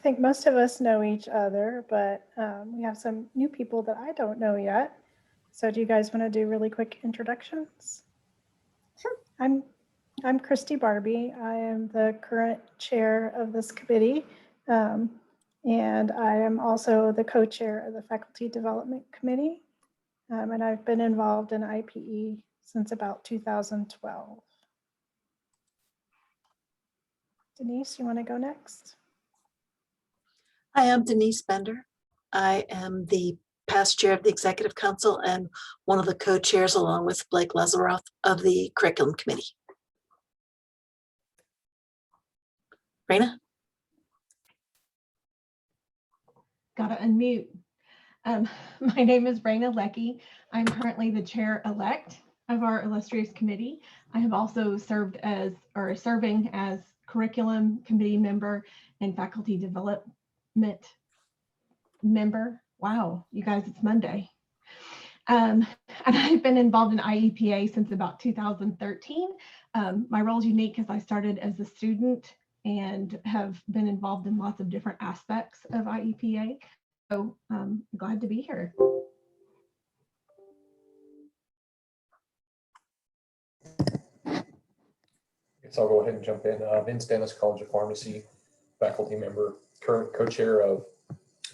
think most of us know each other, but we have some new people that I don't know yet. So do you guys want to do really quick introductions? Sure. I'm Christy Barbie. I am the current chair of this committee. And I am also the co-chair of the Faculty Development Committee. And I've been involved in IPE since about 2012. Denise, you want to go next? Hi, I'm Denise Bender. I am the past chair of the Executive Council and one of the co-chairs along with Blake Lazaroff of the Curriculum Committee. Raina? Gotta unmute. My name is Raina Leckie. I'm currently the chair-elect of our illustrious committee. I have also served as, or serving as, curriculum committee member and faculty development member. Wow, you guys, it's Monday. And I've been involved in IEPA since about 2013. My role is unique because I started as a student and have been involved in lots of different aspects of IEPA. So I'm glad to be here. So I'll go ahead and jump in. Vince Dennis, College of Pharmacy, faculty member, current co-chair of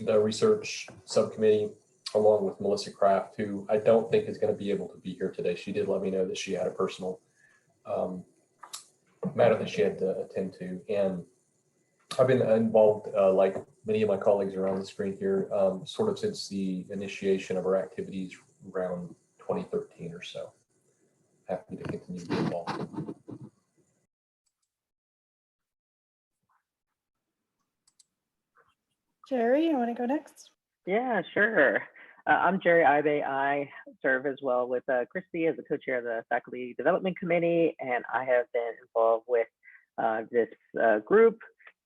the research subcommittee, along with Melissa Kraft, who I don't think is going to be able to be here today. She did let me know that she had a personal matter that she had to attend to. And I've been involved, like many of my colleagues around the screen here, sort of since the initiation of our activities around 2013 or so. Happy to continue to be involved. Jerry, you want to go next? Yeah, sure. I'm Jerry Ibe. I serve as well with Christy as the co-chair of the Faculty Development Committee, and I have been involved with this group,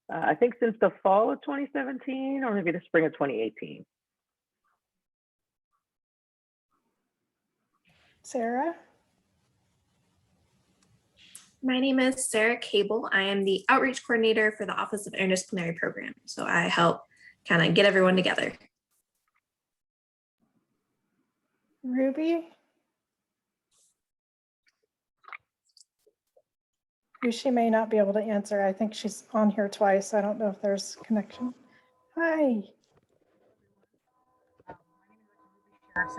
I think since the fall of 2017 or maybe the spring of 2018. Sarah? My name is Sarah Cable. I am the outreach coordinator for the Office of Interdisciplinary Programs. So I help kind of get everyone together. Ruby? She may not be able to answer. I think she's on here twice. I don't know if there's connection. Hi.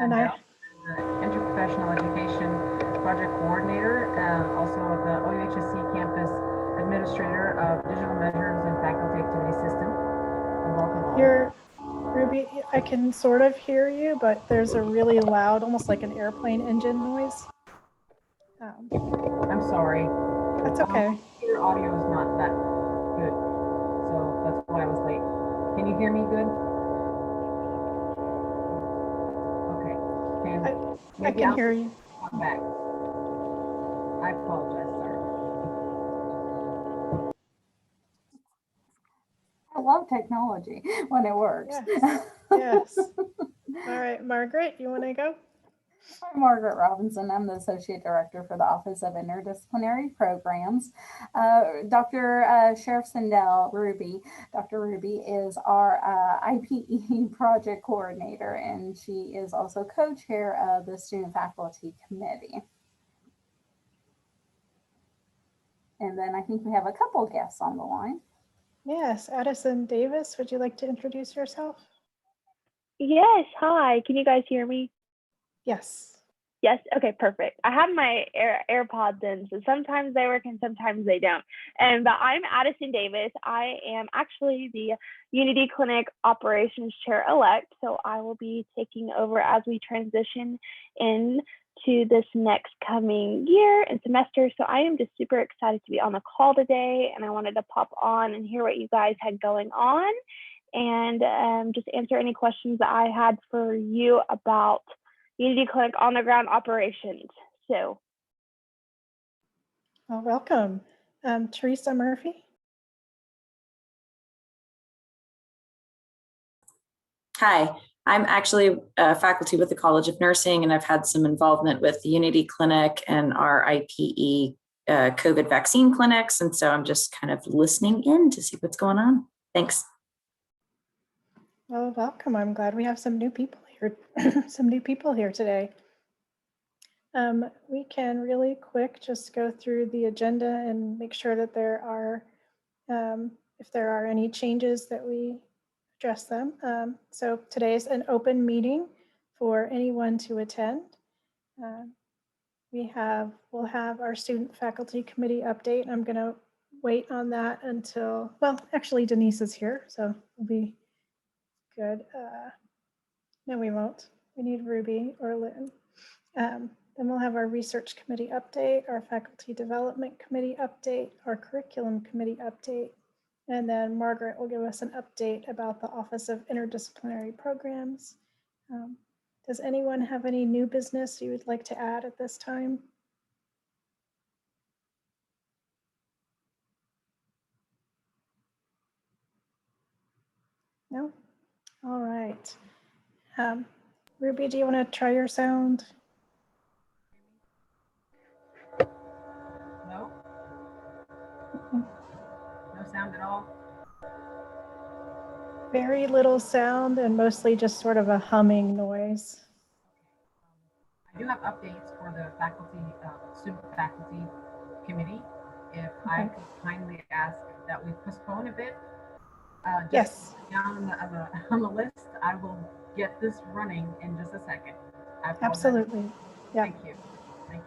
And I the Interprofessional Education Project Coordinator, also the OUHSC Campus Administrator of Digital Measures and Faculty Activity System. Here, Ruby, I can sort of hear you, but there's a really loud, almost like an airplane engine noise. I'm sorry. That's okay. Your audio is not that good, so that's why I was late. Can you hear me good? Okay. I can hear you. Come back. I apologize, sorry. I love technology when it works. Yes. Yes. All right, Margaret, you want to go? I'm Margaret Robinson. I'm the Associate Director for the Office of Interdisciplinary Programs. Dr. Sheriff Sindel Ruby, Dr. Ruby is our IPE Project Coordinator, and she is also co-chair of the Student Faculty Committee. And then I think we have a couple guests on the line. Yes, Addison Davis, would you like to introduce yourself? Yes, hi, can you guys hear me? Yes. Yes, okay, perfect. I have my AirPods in, so sometimes they work and sometimes they don't. But I'm Addison Davis. I am actually the Unity Clinic Operations Chair-elect, so I will be taking over as we transition into this next coming year and semester. So I am just super excited to be on the call today, and I wanted to pop on and hear what you guys had going on and just answer any questions that I had for you about Unity Clinic on the ground operations. So, well, welcome. Teresa Murphy. Hi, I'm actually faculty with the College of Nursing, and I've had some involvement with the Unity Clinic and our IPE COVID vaccine clinics. And so I'm just kind of listening in to see what's going on. Thanks. Well, welcome. I'm glad we have some new people here, some new people here today. We can really quick just go through the agenda and make sure that there are, if there are any changes, that we address them. So today is an open meeting for anyone to attend. We'll have our student faculty committee update. I'm going to wait on that until, well, actually Denise is here, so we'll be good. No, we won't. We need Ruby or Lynn. Then we'll have our research committee update, our faculty development committee update, our curriculum committee update, and then Margaret will give us an update about the Office of Interdisciplinary Programs. Does anyone have any new business you would like to add at this time? No? All right. Ruby, do you want to try your sound? No? No sound at all? Very little sound and mostly just sort of a humming noise. I do have updates for the faculty, student faculty committee. If I could kindly ask that we postpone a bit. Yes. Down on the list, I will get this running in just a second. Absolutely. Yeah. Thank you. Thank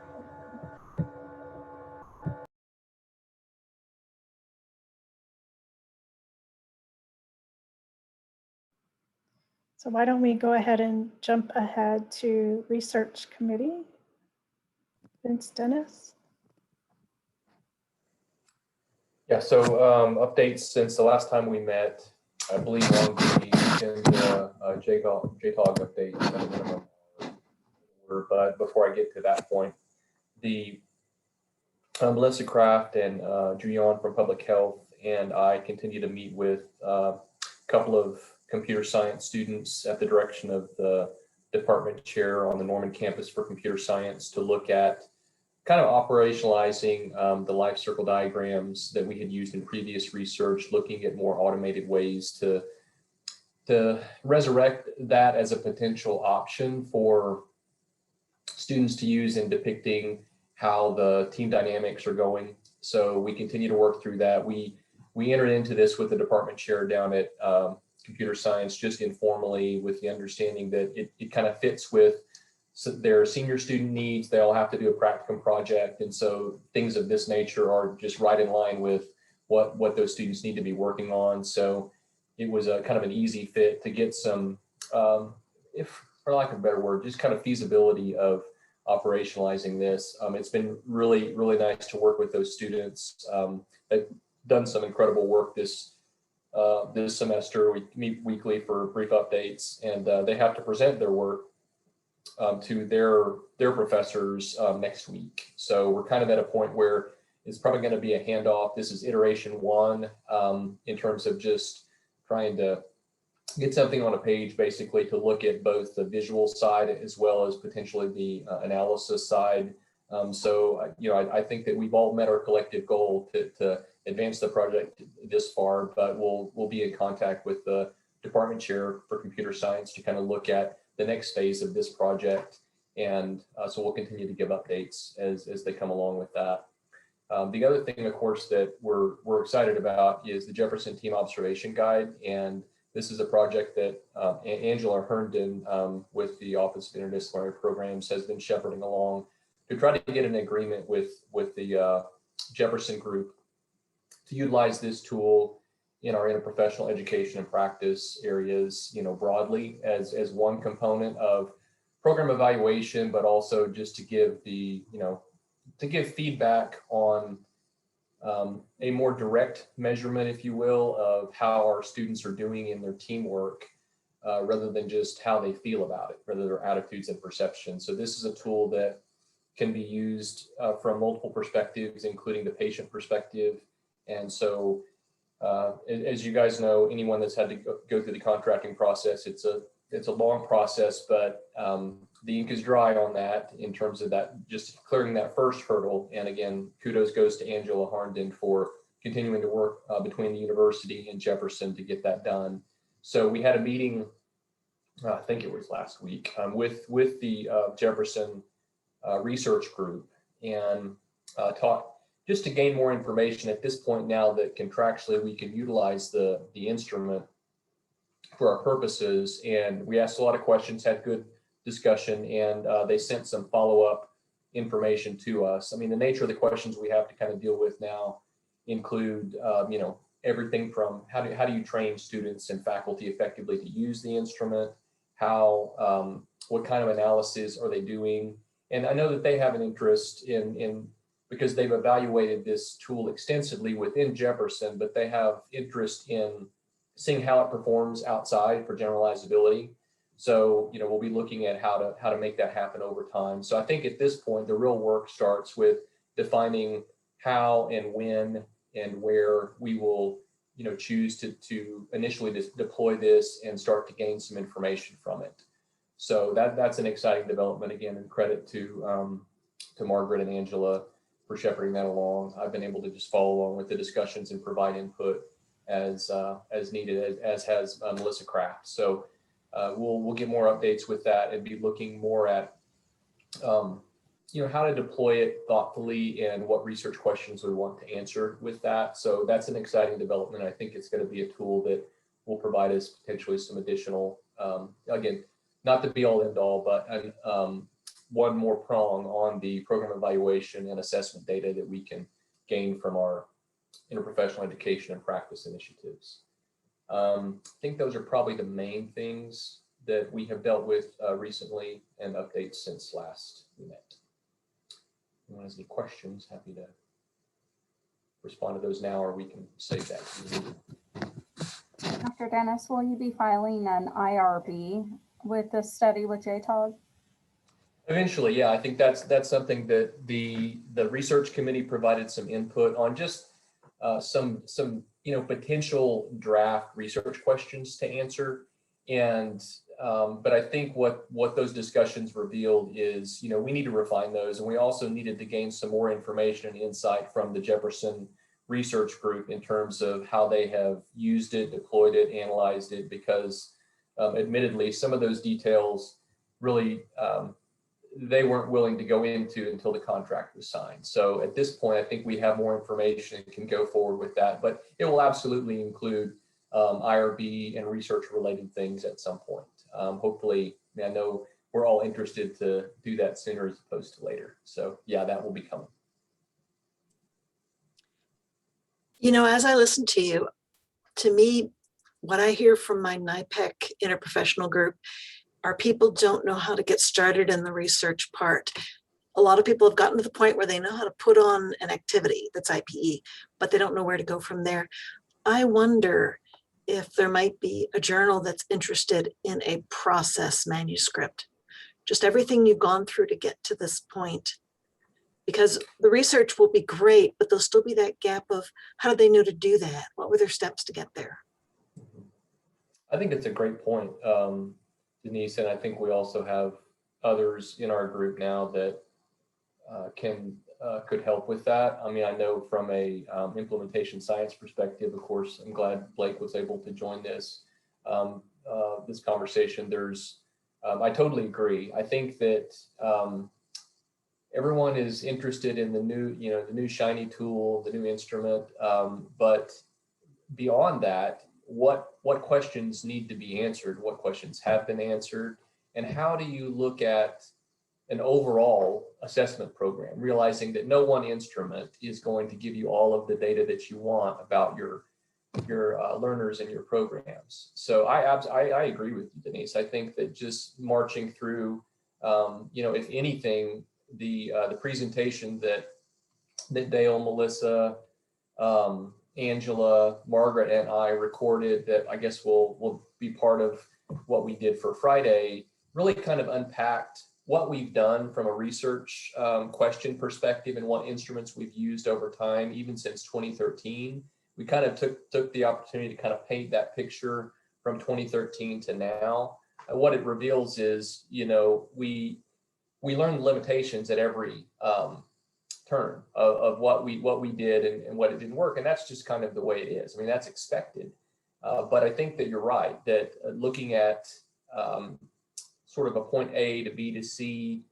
you. So why don't we go ahead and jump ahead to research committee? Vince Dennis. Yeah, so updates since the last time we met, I believe on the agenda, JTOG update at a minimum. But before I get to that point, the Melissa Kraft and Julian from Public Health and I continue to meet with a couple of computer science students at the direction of the department chair on the Norman campus for computer science to look at kind of operationalizing the life circle diagrams that we had used in previous research, looking at more automated ways to resurrect that as a potential option for students to use in depicting how the team dynamics are going. So we continue to work through that. We entered into this with the department chair down at computer science just informally with the understanding that it kind of fits with their senior student needs. They all have to do a practicum project. And so things of this nature are just right in line with what those students need to be working on. So it was a kind of an easy fit to get some, if for lack of a better word, just kind of feasibility of operationalizing this. It's been really, really nice to work with those students. They've done some incredible work this semester. We meet weekly for brief updates, and they have to present their work to their professors next week. So we're kind of at a point where it's probably going to be a handoff. This is iteration one in terms of just trying to get something on a page, basically to look at both the visual side as well as potentially the analysis side. So I think that we've all met our collective goal to advance the project this far, but we'll be in contact with the department chair for computer science to kind of look at the next phase of this project. And so we'll continue to give updates as they come along with that. The other thing, of course, that we're excited about is the Jefferson Team Observation Guide. And this is a project that Angela Herndon with the Office of Interdisciplinary Programs has been shepherding along to try to get an agreement with the Jefferson group to utilize this tool in our interprofessional education and practice areas, broadly as one component of program evaluation, but also just to give to give feedback on a more direct measurement, if you will, of how our students are doing in their teamwork, rather than just how they feel about it, rather their attitudes and perceptions. So this is a tool that can be used from multiple perspectives, including the patient perspective. And so, as you guys know, anyone that's had to go through the contracting process, it's a long process, but the ink is dry on that in terms of that, just clearing that first hurdle. And again, kudos goes to Angela Herndon for continuing to work between the university and Jefferson to get that done. So we had a meeting, I think it was last week, with the Jefferson research group, and talked just to gain more information at this point now that contractually we can utilize the instrument for our purposes. And we asked a lot of questions, had good discussion, and they sent some follow-up information to us. I mean, the nature of the questions we have to kind of deal with now include, everything from how do you train students and faculty effectively to use the instrument, what kind of analysis are they doing? And I know that they have an interest in because they've evaluated this tool extensively within Jefferson, but they have interest in seeing how it performs outside for generalizability. So, we'll be looking at how to make that happen over time. So I think at this point, the real work starts with defining how and when and where we will, choose to initially deploy this and start to gain some information from it. So that's an exciting development, again, and credit to Margaret and Angela for shepherding that along. I've been able to just follow along with the discussions and provide input as needed, as has Melissa Kraft. So we'll get more updates with that and be looking more at how to deploy it thoughtfully and what research questions we want to answer with that. So that's an exciting development. I think it's going to be a tool that will provide us potentially some additional, again, not the be all end all, but one more prong on the program evaluation and assessment data that we can gain from our interprofessional education and practice initiatives. I think those are probably the main things that we have dealt with recently and updates since last we met. If anyone has any questions, happy to respond to those now, or we can save that. Dr. Dennis, will you be filing an IRB with this study with JTOG? Eventually, yeah. I think that's something that the research committee provided some input on, just some potential draft research questions to answer. And but I think what those discussions revealed is, we need to refine those, and we also needed to gain some more information and insight from the Jefferson research group in terms of how they have used it, deployed it, analyzed it, because admittedly, some of those details really they weren't willing to go into until the contract was signed. So at this point, I think we have more information and can go forward with that, but it will absolutely include IRB and research related things at some point. Hopefully, I know we're all interested to do that sooner as opposed to later. So yeah, that will be coming. As I listen to you, to me, what I hear from my NIPEC interprofessional group are people don't know how to get started in the research part. A lot of people have gotten to the point where they know how to put on an activity that's IPE, but they don't know where to go from there. I wonder if there might be a journal that's interested in a process manuscript, just everything you've gone through to get to this point. Because the research will be great, but there'll still be that gap of how did they know to do that? What were their steps to get there? I think it's a great point, Denise, and I think we also have others in our group now that could help with that. I mean, I know from a implementation science perspective, of course, I'm glad Blake was able to join this conversation. I totally agree. I think that everyone is interested in the new shiny tool, the new instrument, but beyond that, what questions need to be answered, what questions have been answered, and how do you look at an overall assessment program, realizing that no one instrument is going to give you all of the data that you want about your learners and your programs. So I agree with you, Denise. I think that just marching through, if anything, the presentation that Dale, Melissa, Angela, Margaret, and I recorded, that I guess will be part of what we did for Friday, really kind of unpacked what we've done from a research question perspective and what instruments we've used over time, even since 2013. We kind of took the opportunity to kind of paint that picture from 2013 to now. And what it reveals is, we learned limitations at every turn of what we did and what it didn't work, and that's just kind of the way it is. I mean, that's expected. But I think that you're right, that looking at sort of a point A to B to C,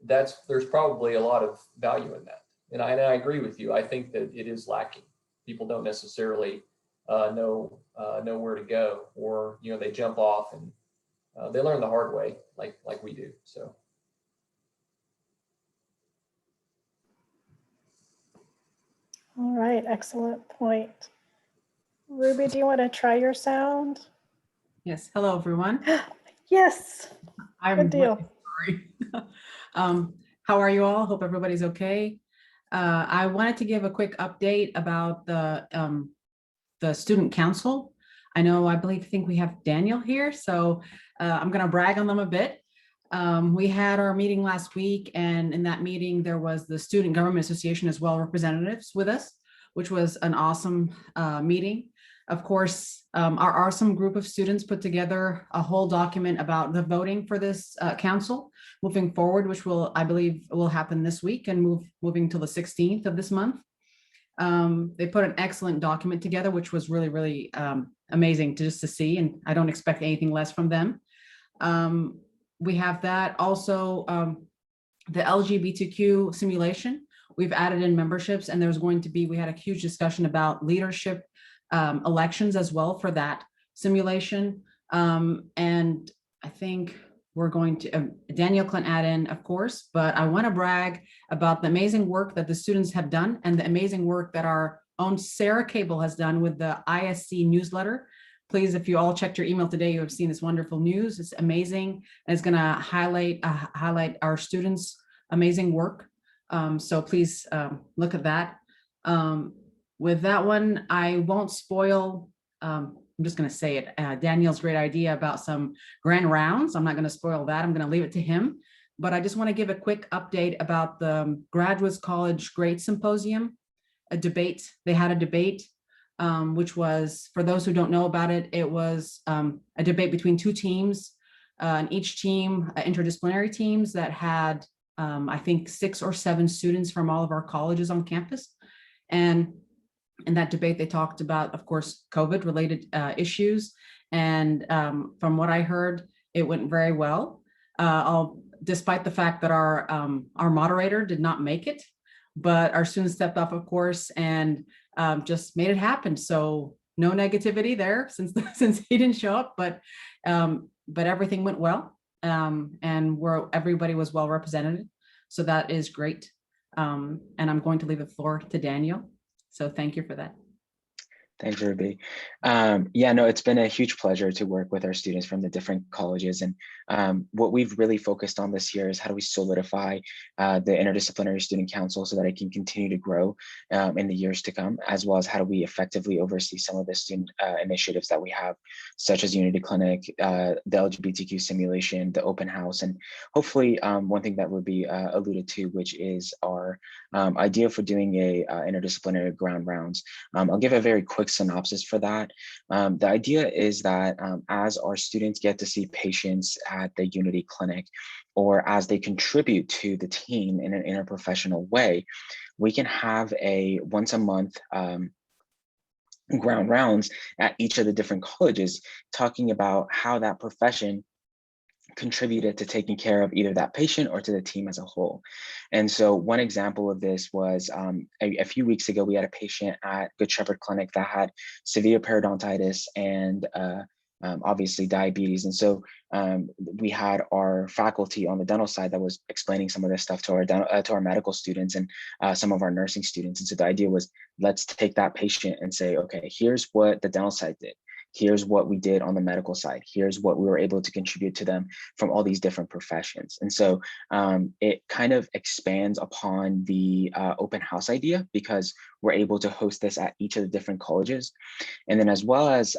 there's probably a lot of value in that. And I agree with you. I think that it is lacking. People don't necessarily know where to go, or they jump off and they learn the hard way, like we do. So. All right, excellent point. Ruby, do you want to try your sound? Yes. Hello, everyone. Yes. I'm Good deal. really sorry. How are you all? Hope everybody's okay. I wanted to give a quick update about the student council. I think we have Daniel here, so I'm going to brag on them a bit. We had our meeting last week, and in that meeting, there was the Student Government Association as well, representatives with us, which was an awesome meeting. Of course, our awesome group of students put together a whole document about the voting for this council moving forward, which I believe will happen this week and moving till the 16th of this month. They put an excellent document together, which was really, really amazing to see, and I don't expect anything less from them. We have that also, the LGBTQ simulation. We've added in memberships, and we had a huge discussion about leadership elections as well for that simulation. And I think we're going to, Daniel can add in, of course, but I want to brag about the amazing work that the students have done and the amazing work that our own Sarah Cable has done with the ISC newsletter. Please, if you all checked your email today, you have seen this wonderful news. It's amazing. And it's going to highlight our students' amazing work. So please look at that. With that one, I won't spoil, I'm just going to say it, Daniel's great idea about some grand rounds. I'm not going to spoil that. I'm going to leave it to him. But I just want to give a quick update about the Graduates College Grade Symposium, a debate. They had a debate, which was, for those who don't know about it, it was a debate between two teams, and each team, interdisciplinary teams that had, I think, 6 or 7 students from all of our colleges on campus. And in that debate, they talked about, of course, COVID-related issues. And from what I heard, it went very well, despite the fact that our moderator did not make it, but our students stepped up, of course, and just made it happen. So no negativity there since he didn't show up, but everything went well, and everybody was well represented. So that is great. And I'm going to leave the floor to Daniel. So thank you for that. Thanks, Ruby. Yeah, no, it's been a huge pleasure to work with our students from the different colleges. And what we've really focused on this year is how do we solidify the Interdisciplinary Student Council so that it can continue to grow in the years to come, as well as how do we effectively oversee some of the student initiatives that we have, such as Unity Clinic, the LGBTQ simulation, the open house, and hopefully one thing that Ruby alluded to, which is our idea for doing a interdisciplinary ground rounds. I'll give a very quick synopsis for that. The idea is that as our students get to see patients at the Unity Clinic, or as they contribute to the team in an interprofessional way, we can have a once a month ground rounds at each of the different colleges, talking about how that profession contributed to taking care of either that patient or to the team as a whole. And so one example of this was a few weeks ago, we had a patient at Good Shepherd Clinic that had severe periodontitis and obviously diabetes. And so we had our faculty on the dental side that was explaining some of this stuff to our medical students and some of our nursing students. And so the idea was, let's take that patient and say, okay, here's what the dental side did. Here's what we did on the medical side. Here's what we were able to contribute to them from all these different professions. And so it kind of expands upon the open house idea, because we're able to host this at each of the different colleges. And then as well as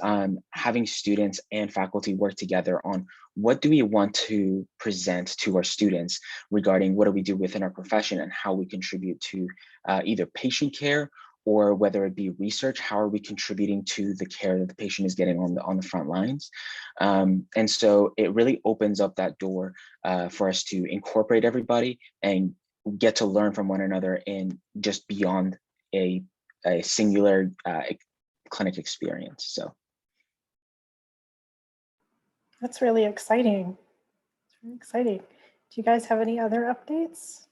having students and faculty work together on what do we want to present to our students regarding what do we do within our profession and how we contribute to either patient care, or whether it be research, how are we contributing to the care that the patient is getting on the front lines? And so it really opens up that door for us to incorporate everybody and get to learn from one another in just beyond a singular clinic experience. So That's really exciting. It's really exciting. Do you guys have any other updates?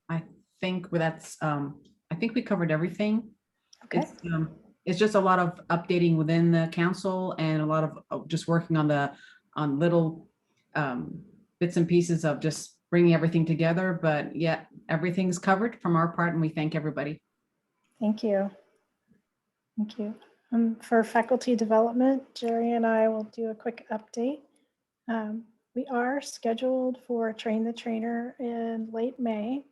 I think that's, I think we covered everything. Okay. It's just a lot of updating within the council and a lot of just working on little bits and pieces of just bringing everything together. But yeah, everything's covered from our part, and we thank everybody. Thank you. Thank you. For faculty development, Jerry and I will do a quick update. We are scheduled for Train the Trainer in late May.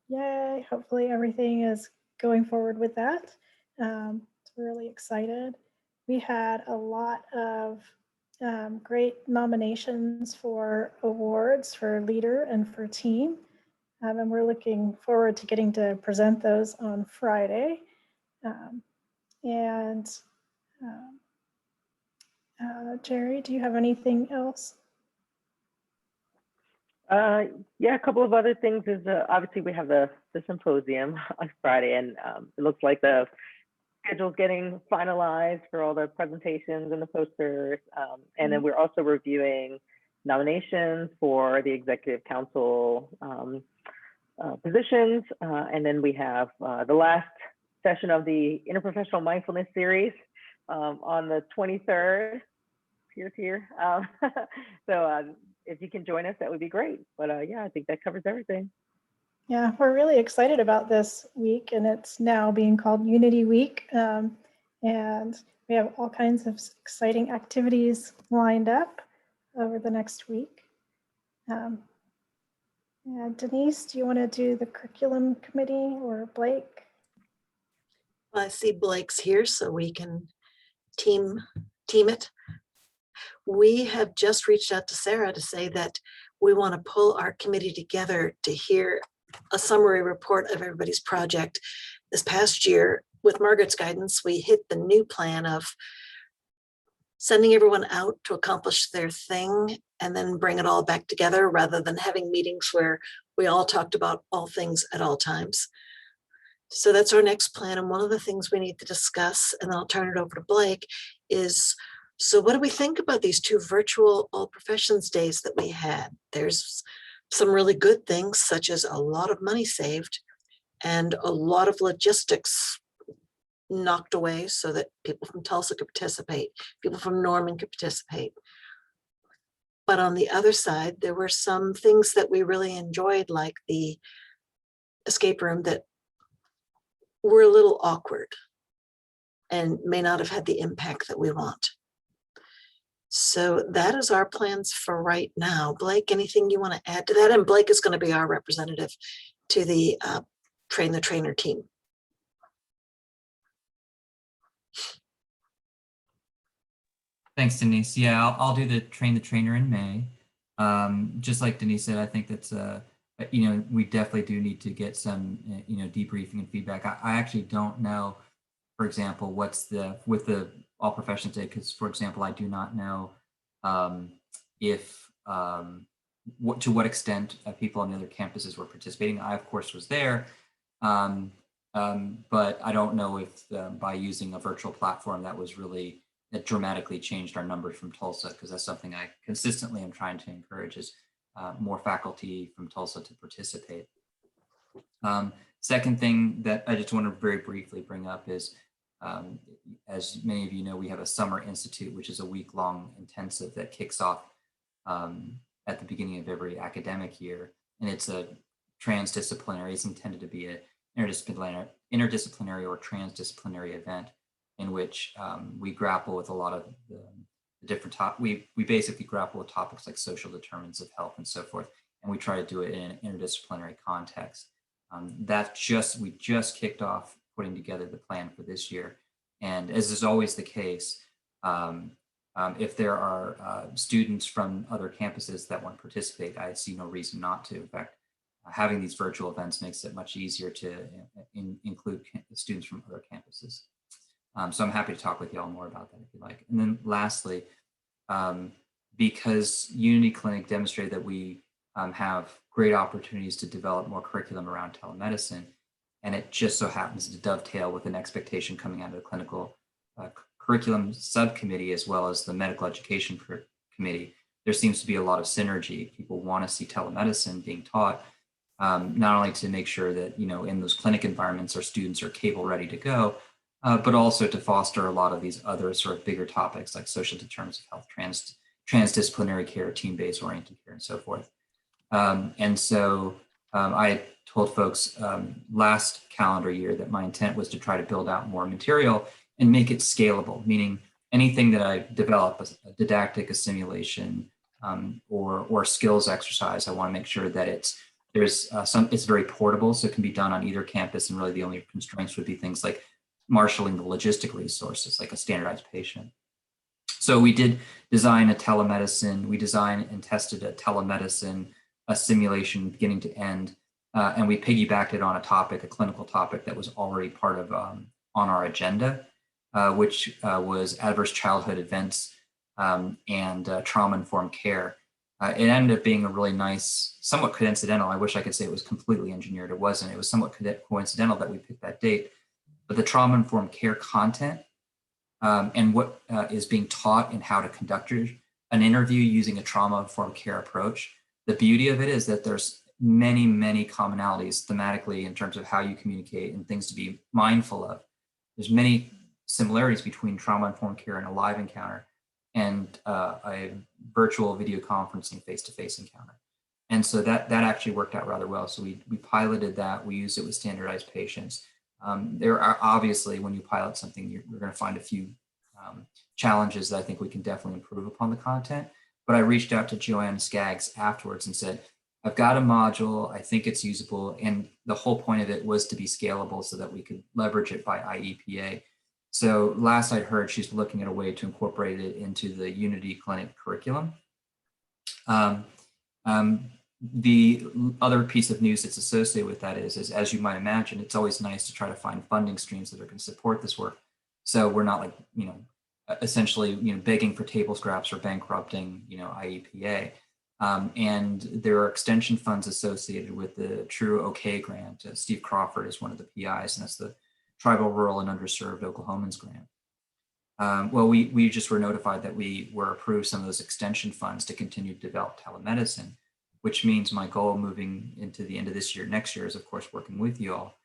Yay, hopefully everything is going forward with that. So we're really excited. We had a lot of great nominations for awards for leader and for team. And we're looking forward to getting to present those on Friday. Jerry, do you have anything else? Yeah, a couple of other things is obviously we have the symposium on Friday, and it looks like the schedule's getting finalized for all the presentations and the posters. And then we're also reviewing nominations for the Executive Council positions. And then we have the last session of the Interprofessional Mindfulness Series on the 23rd. Here. So if you can join us, that would be great. But yeah, I think that covers everything. Yeah, we're really excited about this week, and it's now being called Unity Week. And we have all kinds of exciting activities lined up over the next week. Denise, do you want to do the curriculum committee, or Blake? Well, I see Blake's here, so we can team it. We have just reached out to Sarah to say that we want to pull our committee together to hear a summary report of everybody's project. This past year, with Margaret's guidance, we hit the new plan of sending everyone out to accomplish their thing and then bring it all back together, rather than having meetings where we all talked about all things at all times. So that's our next plan. And one of the things we need to discuss, and then I'll turn it over to Blake, is, so what do we think about these 2 virtual all professions days that we had? There's some really good things, such as a lot of money saved and a lot of logistics knocked away so that people from Tulsa could participate, people from Norman could participate. But on the other side, there were some things that we really enjoyed, like the escape room, that were a little awkward and may not have had the impact that we want. So that is our plans for right now. Blake, anything you want to add to that? And Blake is going to be our representative to the Train the Trainer team. Thanks, Denise. Yeah, I'll do the Train the Trainer in May. Just like Denise said, I think that's, we definitely do need to get some, debriefing and feedback. I actually don't know, for example, what's with the All Professions Day, because, for example, I do not know to what extent people on the other campuses were participating. I, of course, was there, but I don't know if by using a virtual platform that dramatically changed our numbers from Tulsa, because that's something I consistently am trying to encourage, is more faculty from Tulsa to participate. Second thing that I just want to very briefly bring up is, as many of you know, we have a Summer Institute, which is a week-long intensive that kicks off at the beginning of every academic year. And it's a transdisciplinary, it's intended to be an interdisciplinary or transdisciplinary event in which we grapple with a lot of the different we basically grapple with topics like social determinants of health and so forth. And we try to do it in an interdisciplinary context. We just kicked off putting together the plan for this year. And as is always the case, if there are students from other campuses that want to participate, I see no reason not to. In fact, having these virtual events makes it much easier to include students from other campuses. So I'm happy to talk with you all more about that if you like. And then lastly, because Unity Clinic demonstrated that we have great opportunities to develop more curriculum around telemedicine, and it just so happens to dovetail with an expectation coming out of the clinical curriculum subcommittee as well as the medical education committee, there seems to be a lot of synergy. People want to see telemedicine being taught, not only to make sure that, in those clinic environments our students are cable ready to go, but also to foster a lot of these other sort of bigger topics like social determinants of health, transdisciplinary care, team-based oriented care, and so forth. And so I told folks last calendar year that my intent was to try to build out more material and make it scalable, meaning anything that I develop, a didactic, a simulation, or skills exercise, I want to make sure that it's very portable, so it can be done on either campus, and really the only constraints would be things like marshaling the logistic resources, like a standardized patient. So we did design a telemedicine, we designed and tested a simulation beginning to end, and we piggybacked it on a clinical topic that was already part of on our agenda, which was adverse childhood events and trauma-informed care. It ended up being a really nice, somewhat coincidental. I wish I could say it was completely engineered. It wasn't. It was somewhat coincidental that we picked that date. But the trauma-informed care content and what is being taught and how to conduct an interview using a trauma-informed care approach, the beauty of it is that there's many, many commonalities thematically in terms of how you communicate and things to be mindful of. There's many similarities between trauma-informed care and a live encounter and a virtual video conferencing face-to-face encounter. And so that actually worked out rather well. So we piloted that, we used it with standardized patients. There are obviously, when you pilot something, you're going to find a few challenges that I think we can definitely improve upon the content. But I reached out to Joanne Skaggs afterwards and said, I've got a module, I think it's usable. And the whole point of it was to be scalable so that we could leverage it by IEPA. So last I'd heard, she's looking at a way to incorporate it into the Unity Clinic curriculum. The other piece of news that's associated with that is, as you might imagine, it's always nice to try to find funding streams that are going to support this work. So we're not like, essentially, begging for table scraps or bankrupting, IEPA. And there are extension funds associated with the True OK grant. Steve Crawford is one of the PIs, and that's the Tribal, Rural, and Underserved Oklahomans grant. Well, we just were notified that we were approved some of those extension funds to continue to develop telemedicine, which means my goal moving into the end of this year, next year, is of course working with you all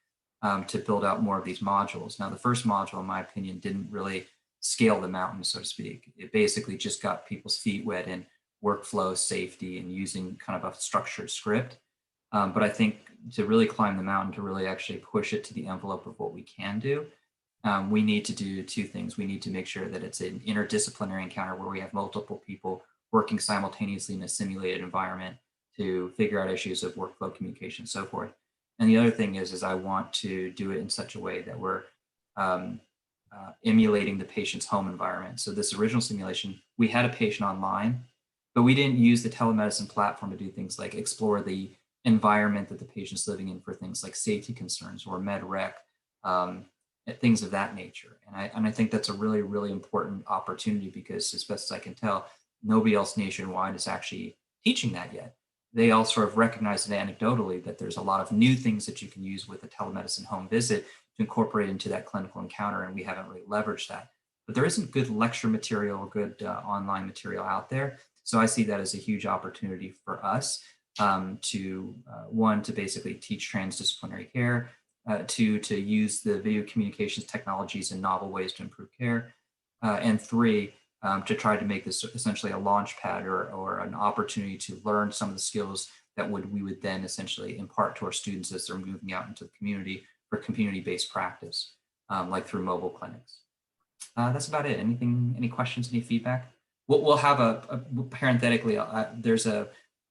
to build out more of these modules. Now, the first module, in my opinion, didn't really scale the mountain, so to speak. It basically just got people's feet wet in workflow, safety, and using kind of a structured script. But I think to really climb the mountain, to really actually push it to the envelope of what we can do, we need to do two things. We need to make sure that it's an interdisciplinary encounter where we have multiple people working simultaneously in a simulated environment to figure out issues of workflow, communication, and so forth. And the other thing is I want to do it in such a way that we're emulating the patient's home environment. So this original simulation, we had a patient online, but we didn't use the telemedicine platform to do things like explore the environment that the patient's living in for things like safety concerns or med rec, things of that nature. And I think that's a really, really important opportunity because, as best as I can tell, nobody else nationwide is actually teaching that yet. They all sort of recognize it anecdotally that there's a lot of new things that you can use with a telemedicine home visit to incorporate into that clinical encounter, and we haven't really leveraged that. But there isn't good lecture material or good online material out there. So I see that as a huge opportunity for us to, one, to basically teach transdisciplinary care, two, to use the video communications technologies in novel ways to improve care, and three, to try to make this essentially a launch pad or an opportunity to learn some of the skills that we would then essentially impart to our students as they're moving out into the community for community-based practice, like through mobile clinics. That's about it. Any questions, any feedback? We'll have parenthetically,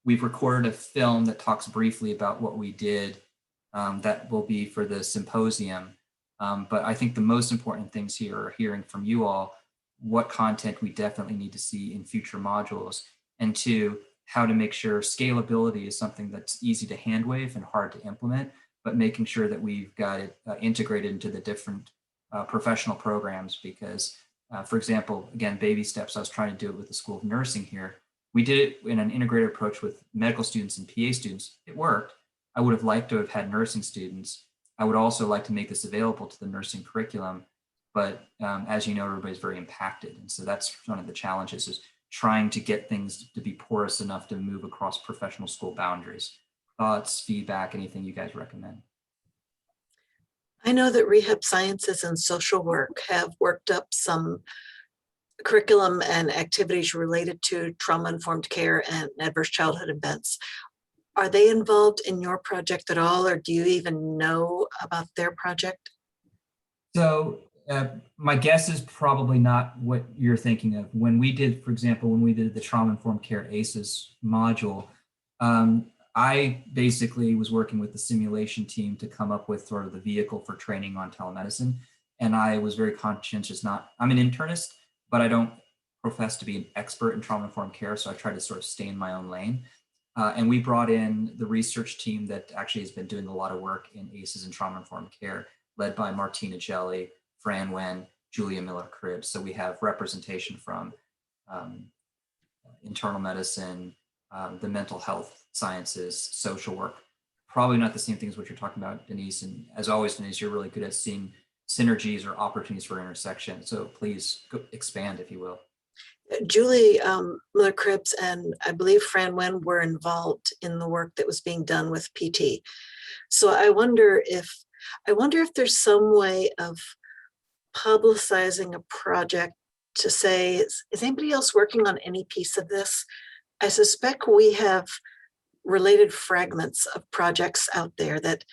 we've recorded a film that talks briefly about what we did that will be for the symposium. But I think the most important things here are hearing from you all what content we definitely need to see in future modules, and two, how to make sure scalability is something that's easy to handwave and hard to implement, but making sure that we've got it integrated into the different professional programs. Because, for example, again, baby steps, I was trying to do it with the School of Nursing here. We did it in an integrated approach with medical students and PA students. It worked. I would have liked to have had nursing students. I would also like to make this available to the nursing curriculum. But as you know, everybody's very impacted. And so that's one of the challenges, is trying to get things to be porous enough to move across professional school boundaries. Thoughts, feedback, anything you guys recommend? I know that rehab sciences and social work have worked up some curriculum and activities related to trauma-informed care and adverse childhood events. Are they involved in your project at all, or do you even know about their project? So my guess is probably not what you're thinking of. When we did, for example, when we did the trauma-informed care ACEs module, I basically was working with the simulation team to come up with sort of the vehicle for training on telemedicine. And I was very conscientious, I'm an internist, but I don't profess to be an expert in trauma-informed care. So I try to sort of stay in my own lane. And we brought in the research team that actually has been doing a lot of work in ACEs and trauma-informed care, led by Martina Jelly, Fran Wen, Julia Miller-Cribbs. So we have representation from internal medicine, the mental health sciences, social work. Probably not the same things what you're talking about, Denise. And as always, Denise, you're really good at seeing synergies or opportunities for intersection. So please expand, if you will. Julie Miller-Cribbs and I believe Fran Wen were involved in the work that was being done with PT. So I wonder if there's some way of publicizing a project to say, is anybody else working on any piece of this? I suspect we have related fragments of projects out there that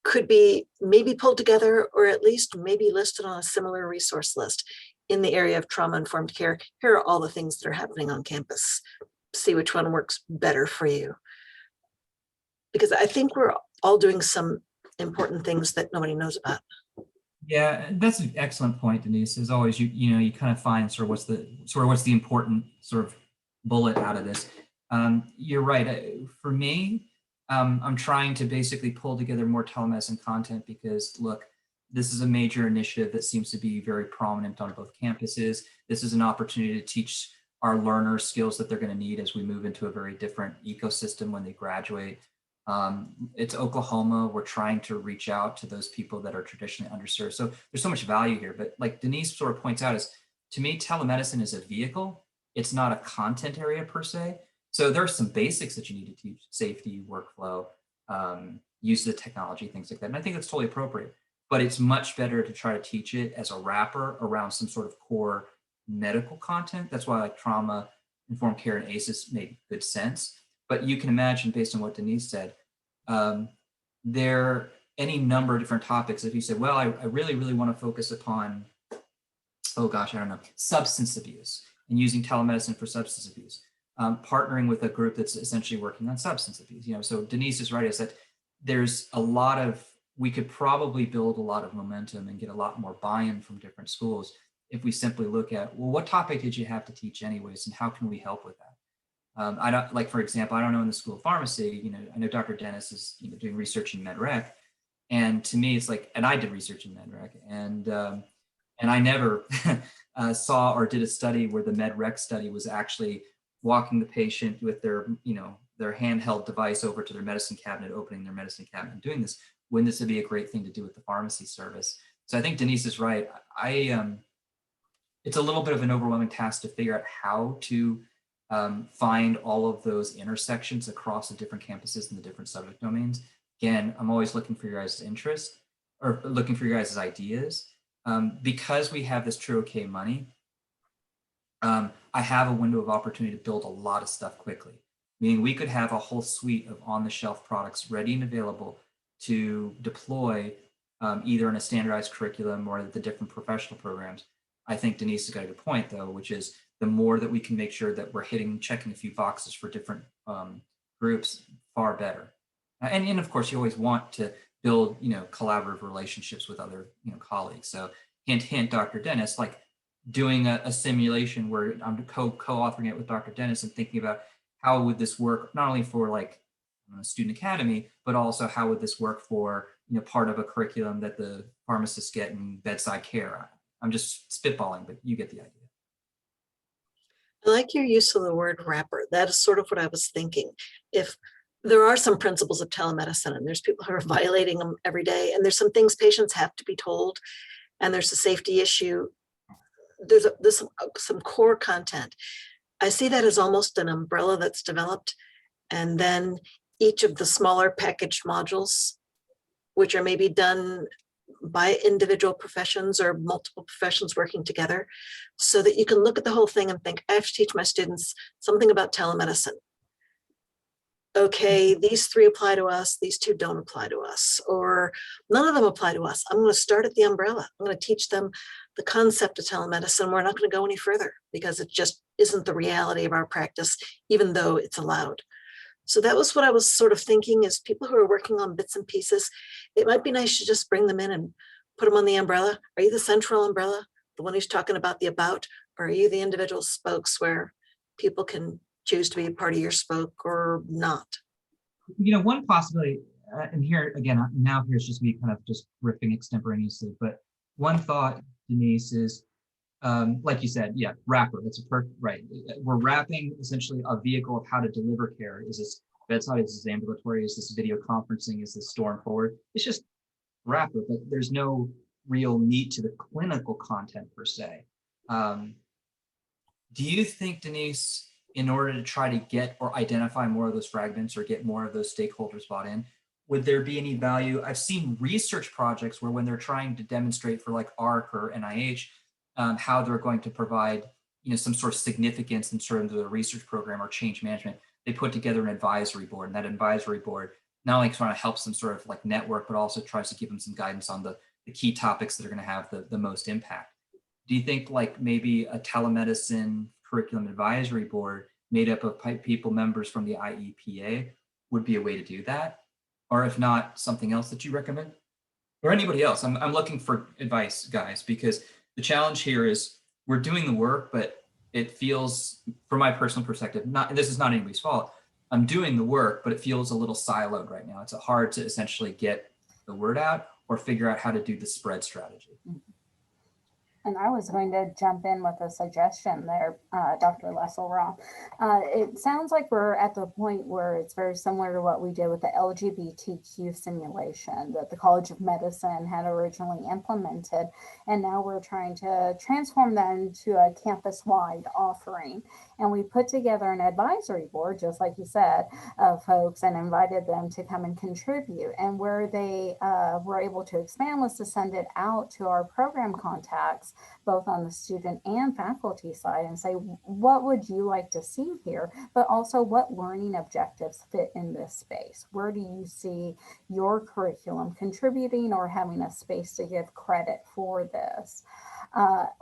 could be maybe pulled together, or at least maybe listed on a similar resource list in the area of trauma-informed care. Here are all the things that are happening on campus. See which one works better for you. Because I think we're all doing some important things that nobody knows about. Yeah, that's an excellent point, Denise. As always, you kind of find sort of what's the important sort of bullet out of this. You're right. For me, I'm trying to basically pull together more telemedicine content because, look, this is a major initiative that seems to be very prominent on both campuses. This is an opportunity to teach our learners skills that they're going to need as we move into a very different ecosystem when they graduate. It's Oklahoma. We're trying to reach out to those people that are traditionally underserved. So there's so much value here. But like Denise sort of points out, is to me, telemedicine is a vehicle. It's not a content area per se. So there are some basics that you need to teach: safety, workflow, use of the technology, things like that. And I think that's totally appropriate. But it's much better to try to teach it as a wrapper around some sort of core medical content. That's why like trauma-informed care and ACEs make good sense. But you can imagine, based on what Denise said, there are any number of different topics. If you say, well, I really, really want to focus upon, oh gosh, I don't know, substance abuse and using telemedicine for substance abuse, partnering with a group that's essentially working on substance abuse. So Denise is right, is that there's a lot of, we could probably build a lot of momentum and get a lot more buy-in from different schools if we simply look at, well, what topic did you have to teach anyways, and how can we help with that? I don't, like, for example, I don't know in the School of Pharmacy, I know Dr. Dennis is doing research in MedRec, and to me it's like, and I did research in MedRec, and I never saw or did a study where the MedRec study was actually walking the patient with their, their handheld device over to their medicine cabinet, opening their medicine cabinet and doing this, when this would be a great thing to do with the pharmacy service. So I think Denise is right. It's a little bit of an overwhelming task to figure out how to find all of those intersections across the different campuses and the different subject domains. Again, I'm always looking for your guys' interest or looking for your guys' ideas. Because we have this True OK money, I have a window of opportunity to build a lot of stuff quickly. Meaning we could have a whole suite of on-the-shelf products ready and available to deploy either in a standardized curriculum or the different professional programs. I think Denise has got a good point though, which is the more that we can make sure that we're checking a few boxes for different groups, far better. And of course, you always want to build, collaborative relationships with other, colleagues. So hint, hint, Dr. Dennis, like doing a simulation where I'm co-authoring it with Dr. Dennis and thinking about how would this work, not only for like student academy, but also how would this work for, part of a curriculum that the pharmacists get in bedside care. I'm just spitballing, but you get the idea. I like your use of the word wrapper. That is sort of what I was thinking. If there are some principles of telemedicine and there's people who are violating them every day, and there's some things patients have to be told, and there's a safety issue, there's some core content. I see that as almost an umbrella that's developed, and then each of the smaller packaged modules, which are maybe done by individual professions or multiple professions working together, so that you can look at the whole thing and think, I have to teach my students something about telemedicine. Okay, these 3 apply to us, these 2 don't apply to us, or none of them apply to us. I'm going to start at the umbrella. I'm going to teach them the concept of telemedicine. We're not going to go any further because it just isn't the reality of our practice, even though it's allowed. So that was what I was sort of thinking, is people who are working on bits and pieces, it might be nice to just bring them in and put them on the umbrella. Are you the central umbrella, the one who's talking about the about, or are you the individual spokes where people can choose to be a part of your spoke or not? You know, one possibility, and here again, now here's just me kind of just riffing extemporaneously, but one thought, Denise, is like you said, yeah, wrapper, that's a perfect, right. We're wrapping essentially a vehicle of how to deliver care. Is this bedside, is this ambulatory, is this video conferencing, is this storm forward? It's just wrapper, but there's no real need to the clinical content per se. Do you think, Denise, in order to try to get or identify more of those fragments or get more of those stakeholders bought in, would there be any value? I've seen research projects where when they're trying to demonstrate for like ARC or NIH, how they're going to provide, you know, some sort of significance in terms of the research program or change management, they put together an advisory board, and that advisory board not only kind of helps them sort of like network, but also tries to give them some guidance on the key topics that are going to have the most impact. Do you think like maybe a telemedicine curriculum advisory board made up of people, members from the IEPA would be a way to do that? Or if not, something else that you recommend? Or anybody else? I'm looking for advice, guys, because the challenge here is we're doing the work, but it feels, from my personal perspective, this is not anybody's fault. I'm doing the work, but it feels a little siloed right now. It's hard to essentially get the word out or figure out how to do the spread strategy. And I was going to jump in with a suggestion there, Dr. Lesselroth. It sounds like we're at the point where it's very similar to what we did with the LGBTQ simulation that the College of Medicine had originally implemented. And now we're trying to transform that into a campus-wide offering. And we put together an advisory board, just like you said, of folks, and invited them to come and contribute. And where they were able to expand was to send it out to our program contacts, both on the student and faculty side, and say, what would you like to see here? But also, what learning objectives fit in this space? Where do you see your curriculum contributing or having a space to give credit for this?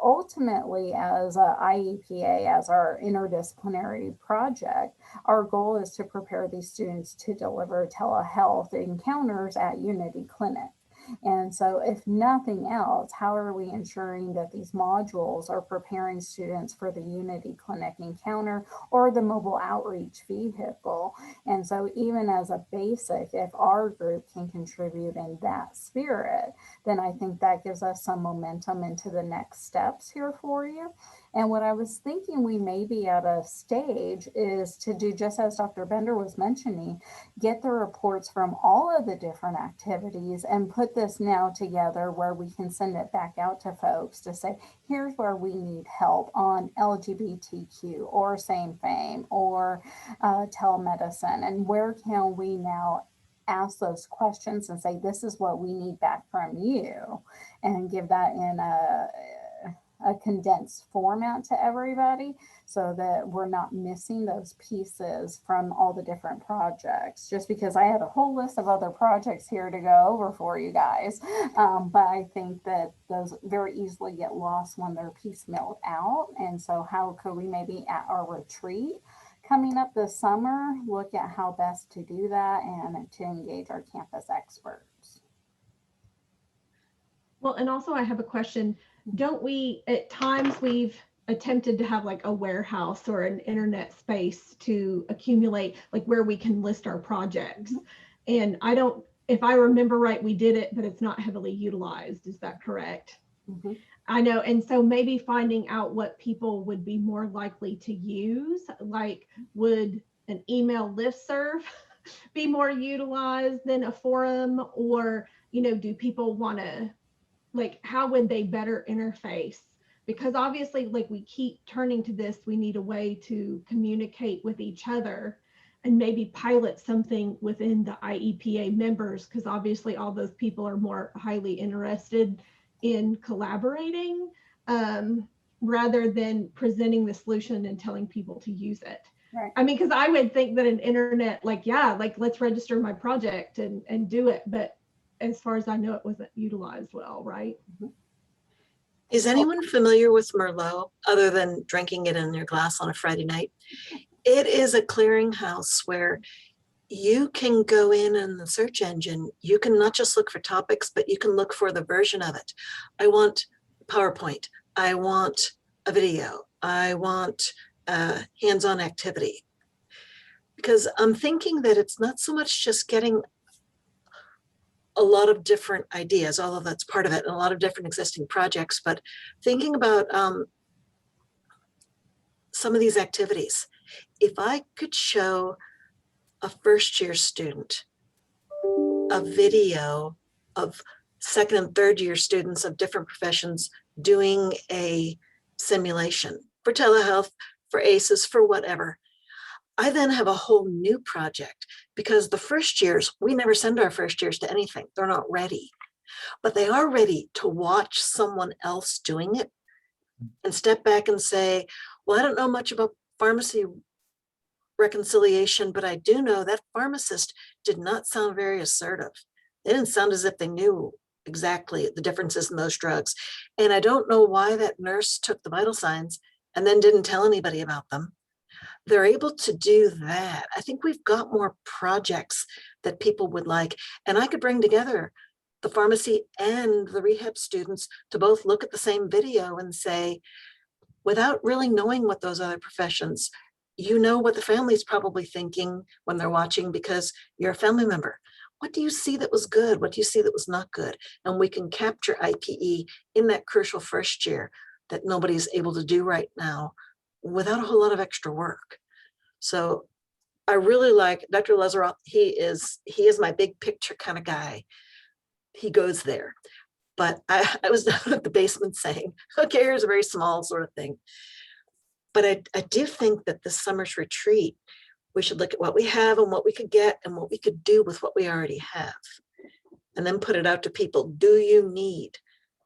Ultimately, as IEPA, as our interdisciplinary project, our goal is to prepare these students to deliver telehealth encounters at Unity Clinic. And so if nothing else, how are we ensuring that these modules are preparing students for the Unity Clinic encounter or the mobile outreach vehicle? And so even as a basic, if our group can contribute in that spirit, then I think that gives us some momentum into the next steps here for you. And what I was thinking we may be at a stage is to do, just as Dr. Bender was mentioning, get the reports from all of the different activities and put this now together where we can send it back out to folks to say, here's where we need help on LGBTQ or same fame or telemedicine, and where can we now ask those questions and say, this is what we need back from you, and give that in a condensed format to everybody so that we're not missing those pieces from all the different projects. Just because I had a whole list of other projects here to go over for you guys. But I think that those very easily get lost when they're piecemealed out. And so how could we maybe at our retreat coming up this summer, look at how best to do that and to engage our campus experts? Well, and also I have a question. Don't we, at times we've attempted to have like a warehouse or an internet space to accumulate like where we can list our projects. And I don't, if I remember right, we did it, but it's not heavily utilized. Is that correct? Mm-hmm. I know. And so maybe finding out what people would be more likely to use, like would an email listserv be more utilized than a forum? Or, you know, do people want to like how would they better interface? Because obviously, like, we keep turning to this, we need a way to communicate with each other and maybe pilot something within the IEPA members, because obviously all those people are more highly interested in collaborating, rather than presenting the solution and telling people to use it. Right. I mean, because I would think that an internet, like, yeah, like, let's register my project and do it. But as far as I know, it wasn't utilized well, right? Is anyone familiar with Merlot other than drinking it in your glass on a Friday night? It is a clearinghouse where you can go in the search engine. You can not just look for topics, but you can look for the version of it. I want PowerPoint. I want a video. I want a hands-on activity. Because I'm thinking that it's not so much just getting a lot of different ideas, although that's part of it, and a lot of different existing projects, but thinking about some of these activities. If I could show a first-year student a video of second and third year students of different professions doing a simulation for telehealth, for ACEs, for whatever, I then have a whole new project, because the first years, we never send our first years to anything. They're not ready, but they are ready to watch someone else doing it and step back and say, well, I don't know much about pharmacy reconciliation, but I do know that pharmacist did not sound very assertive. They didn't sound as if they knew exactly the differences in those drugs. And I don't know why that nurse took the vital signs and then didn't tell anybody about them. They're able to do that. I think we've got more projects that people would like. And I could bring together the pharmacy and the rehab students to both look at the same video and say, without really knowing what those other professions, you know what the family's probably thinking when they're watching because you're a family member. What do you see that was good? What do you see that was not good? And we can capture IPE in that crucial first year that nobody's able to do right now without a whole lot of extra work. So I really like Dr. Lazaroff. He is my big picture kind of guy. He goes there. But I was down at the basement saying, okay, here's a very small sort of thing. But I do think that this summer's retreat, we should look at what we have and what we could get and what we could do with what we already have. And then put it out to people. Do you need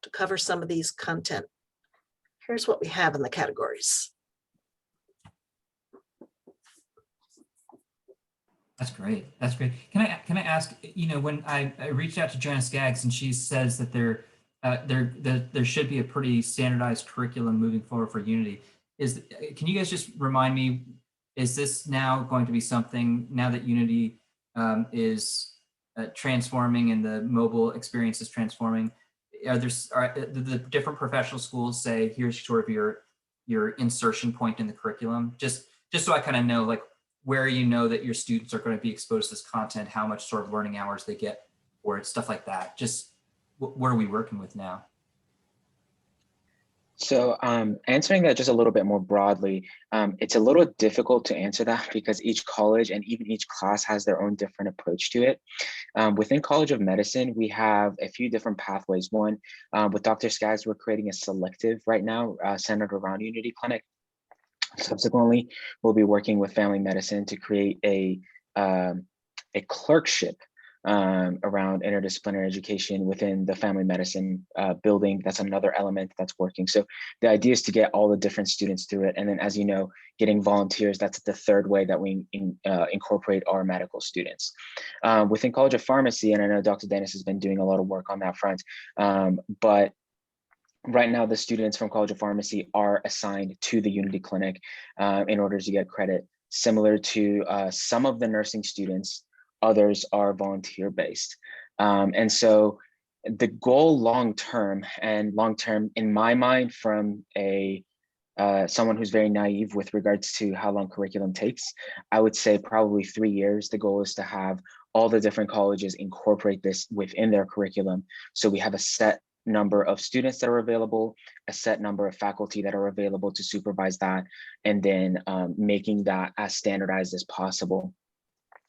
to cover some of these content? Here's what we have in the categories. That's great. That's great. Can I ask, when I reached out to Joanna Skaggs and she says that there should be a pretty standardized curriculum moving forward for Unity. Can you guys just remind me, is this now going to be something, now that Unity is transforming and the mobile experience is transforming, are the different professional schools say, here's sort of your insertion point in the curriculum? Just so I kind of know, like, where you know that your students are going to be exposed to this content, how much sort of learning hours they get, or stuff like that. Just what are we working with now? So answering that just a little bit more broadly, it's a little difficult to answer that because each college and even each class has their own different approach to it. Within College of Medicine, we have a few different pathways. One, with Dr. Skaggs, we're creating a selective right now centered around Unity Clinic. Subsequently, we'll be working with family medicine to create a clerkship around interdisciplinary education within the family medicine building. That's another element that's working. So the idea is to get all the different students through it. And then, as you know, getting volunteers, that's the third way that we incorporate our medical students. Within College of Pharmacy, and I know Dr. Dennis has been doing a lot of work on that front, but right now, the students from College of Pharmacy are assigned to the Unity Clinic in order to get credit. Similar to some of the nursing students, others are volunteer-based. And so the goal long-term in my mind, from someone who's very naive with regards to how long curriculum takes, I would say probably 3 years. The goal is to have all the different colleges incorporate this within their curriculum. So we have a set number of students that are available, a set number of faculty that are available to supervise that, and then making that as standardized as possible.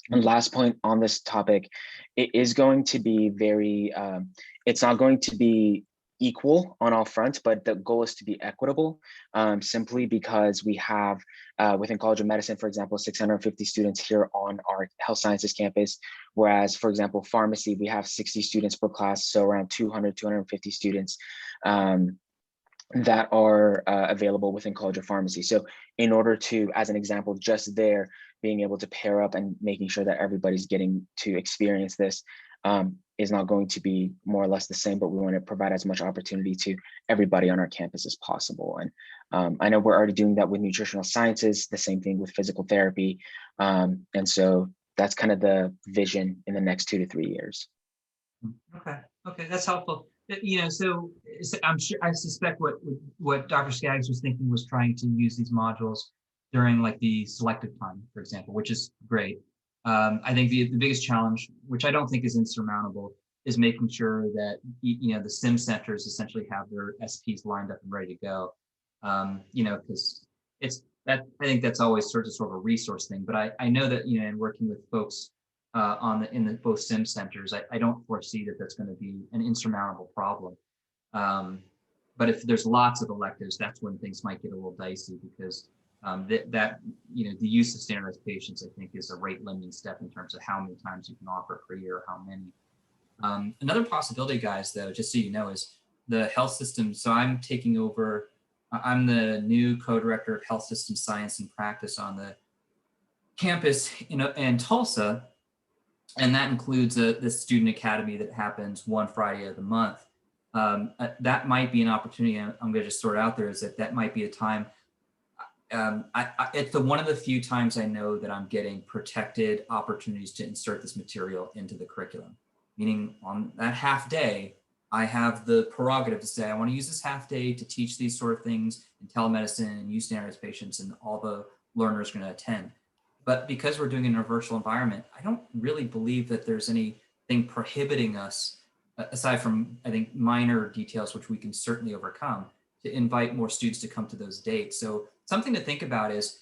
And last point on this topic, it is going to be very, it's not going to be equal on all fronts, but the goal is to be equitable, simply because we have within College of Medicine, for example, 650 students here on our health sciences campus, whereas, for example, pharmacy, we have 60 students per class, so around 200, 250 students that are available within College of Pharmacy. So in order to, as an example, just there, being able to pair up and making sure that everybody's getting to experience this is not going to be more or less the same, but we want to provide as much opportunity to everybody on our campus as possible. And I know we're already doing that with nutritional sciences, the same thing with physical therapy. And so that's kind of the vision in the next 2 to 3 years. Okay, that's helpful. So I suspect what Dr. Skaggs was thinking was trying to use these modules during like the selective time, for example, which is great. I think the biggest challenge, which I don't think is insurmountable, is making sure that the sim centers essentially have their SPs lined up and ready to go. Because I think that's always sort of a resource thing. But I know that in working with folks in the both sim centers, I don't foresee that that's going to be an insurmountable problem. But if there's lots of electives, that's when things might get a little dicey, because the use of standardized patients, I think, is a rate limiting step in terms of how many times you can offer per year, how many. Another possibility, guys, though, just so you know, is the health system. So I'm taking over. I'm the new co-director of health system science and practice on the campus in Tulsa. And that includes the student academy that happens one Friday of the month. That might be an opportunity. I'm going to just throw it out there, is that might be a time. It's one of the few times I know that I'm getting protected opportunities to insert this material into the curriculum. Meaning on that half day, I have the prerogative to say, I want to use this half day to teach these sort of things in telemedicine and use standardized patients, and all the learners are going to attend. But because we're doing it in a virtual environment, I don't really believe that there's anything prohibiting us, aside from, I think, minor details, which we can certainly overcome, to invite more students to come to those dates. So something to think about is,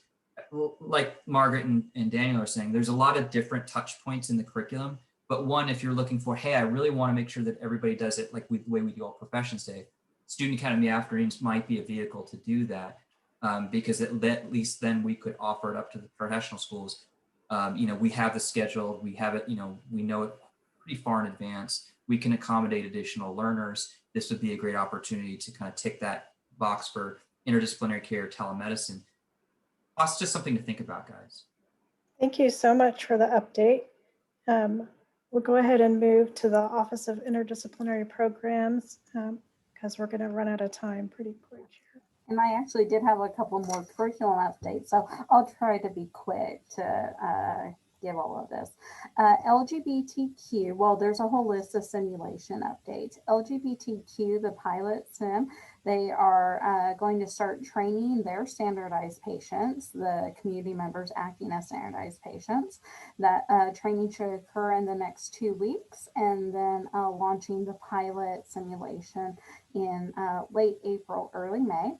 like Margaret and Daniel are saying, there's a lot of different touch points in the curriculum. But one, if you're looking for, hey, I really want to make sure that everybody does it like the way we do all Professions Day, Student Academy afternoons might be a vehicle to do that. Because at least then we could offer it up to the professional schools. We have the schedule, we have it, we know it pretty far in advance. We can accommodate additional learners. This would be a great opportunity to kind of tick that box for interdisciplinary care, telemedicine. That's just something to think about, guys. Thank you so much for the update. We'll go ahead and move to the Office of Interdisciplinary Programs because we're going to run out of time pretty quick here. And I actually did have a couple more curriculum updates, so I'll try to be quick to give all of this. LGBTQ, well, there's a whole list of simulation updates. LGBTQ, the pilot sim, they are going to start training their standardized patients, the community members acting as standardized patients. That training should occur in the next 2 weeks, and then launching the pilot simulation in late April, early May.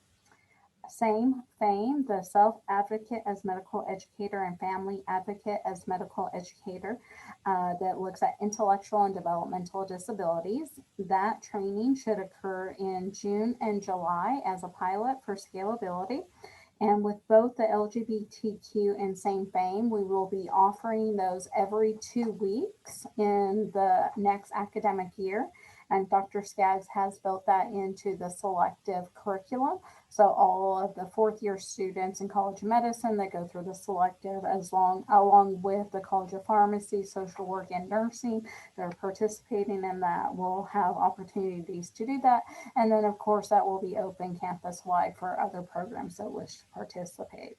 Same thing, the self-advocate as medical educator and family advocate as medical educator that looks at intellectual and developmental disabilities. That training should occur in June and July as a pilot for scalability. And with both the LGBTQ and Same Fame, we will be offering those every 2 weeks in the next academic year. And Dr. Skaggs has built that into the selective curriculum. So all of the fourth year students in College of Medicine that go through the selective, along with the College of Pharmacy, social work, and nursing, they're participating in that, will have opportunities to do that. And then of course that will be open campus wide for other programs that wish to participate.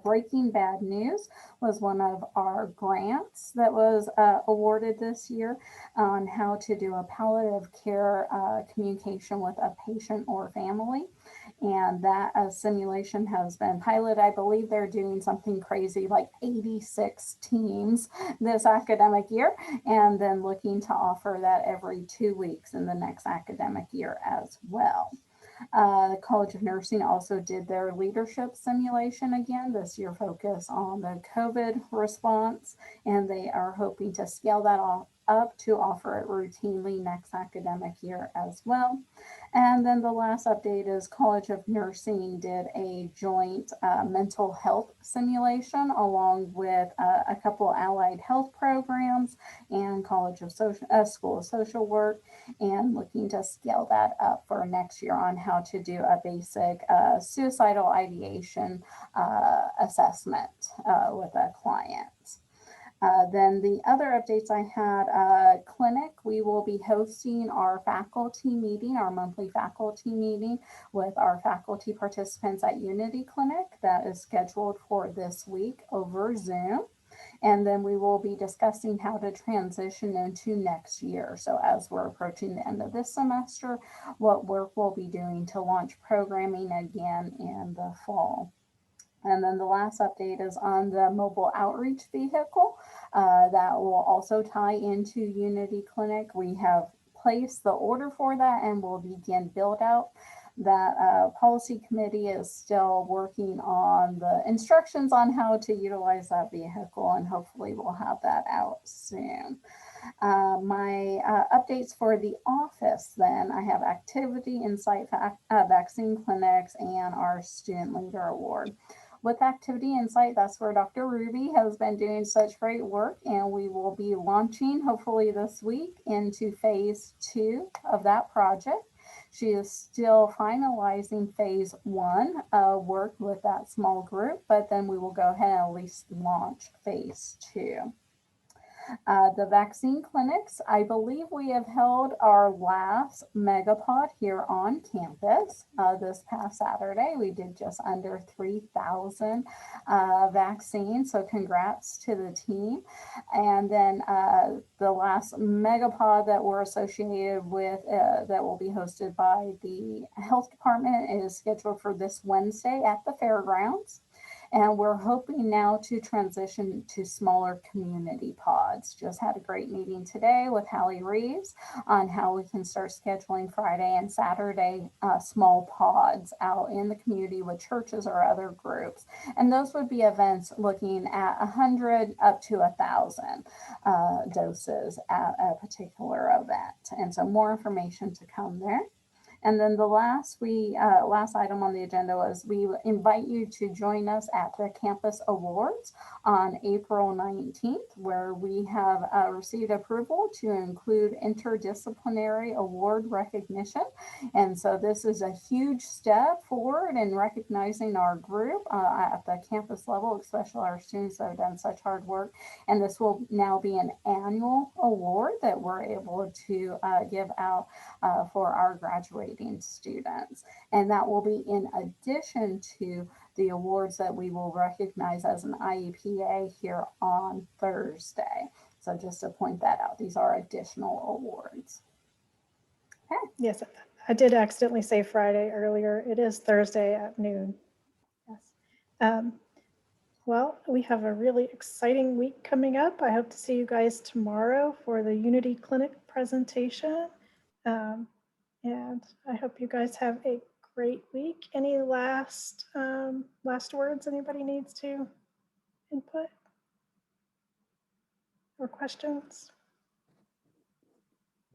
Breaking Bad News was one of our grants that was awarded this year on how to do a palliative care communication with a patient or family. And that simulation has been piloted. I believe they're doing something crazy like 86 teams this academic year, and then looking to offer that every 2 weeks in the next academic year as well. The College of Nursing also did their leadership simulation again this year, focus on the COVID response, and they are hoping to scale that up to offer it routinely next academic year as well. And then the last update is College of Nursing did a joint mental health simulation along with a couple allied health programs and College of School of Social Work, and looking to scale that up for next year on how to do a basic suicidal ideation assessment with a client. Then the other updates I had, clinic, we will be hosting our faculty meeting, our monthly faculty meeting with our faculty participants at Unity Clinic. That is scheduled for this week over Zoom. And then we will be discussing how to transition into next year. So as we're approaching the end of this semester, what work we'll be doing to launch programming again in the fall. And then the last update is on the mobile outreach vehicle that will also tie into Unity Clinic. We have placed the order for that and will begin build out. That policy committee is still working on the instructions on how to utilize that vehicle, and hopefully we'll have that out soon. My updates for the office then, I have activity, insight, vaccine clinics, and our student leader award. With Activity Insight, that's where Dr. Ruby has been doing such great work, and we will be launching hopefully this week into phase 2 of that project. She is still finalizing phase 1 work with that small group, but then we will go ahead and at least launch phase 2. The vaccine clinics, I believe we have held our last megapod here on campus this past Saturday. We did just under 3,000 vaccines, so congrats to the team. And then the last megapod that we're associated with that will be hosted by the health department is scheduled for this Wednesday at the fairgrounds. And we're hoping now to transition to smaller community pods. Just had a great meeting today with Hallie Reeves on how we can start scheduling Friday and Saturday small pods out in the community with churches or other groups. And those would be events looking at 100 up to 1,000 doses at a particular event. And so more information to come there. And then the last item on the agenda was we invite you to join us at the Campus Awards on April 19th, where we have received approval to include interdisciplinary award recognition. And so this is a huge step forward in recognizing our group at the campus level, especially our students that have done such hard work. And this will now be an annual award that we're able to give out for our graduating students. And that will be in addition to the awards that we will recognize as an IEPA here on Thursday. So just to point that out, these are additional awards. Okay. Yes, I did accidentally say Friday earlier. It is Thursday at noon. Yes. Well, we have a really exciting week coming up. I hope to see you guys tomorrow for the Unity Clinic presentation. And I hope you guys have a great week. Any last words anybody needs to input or questions?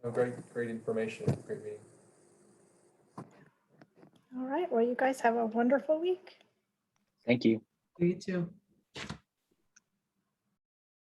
No, great information. Great meeting. All right. Well, you guys have a wonderful week. Thank you. You too.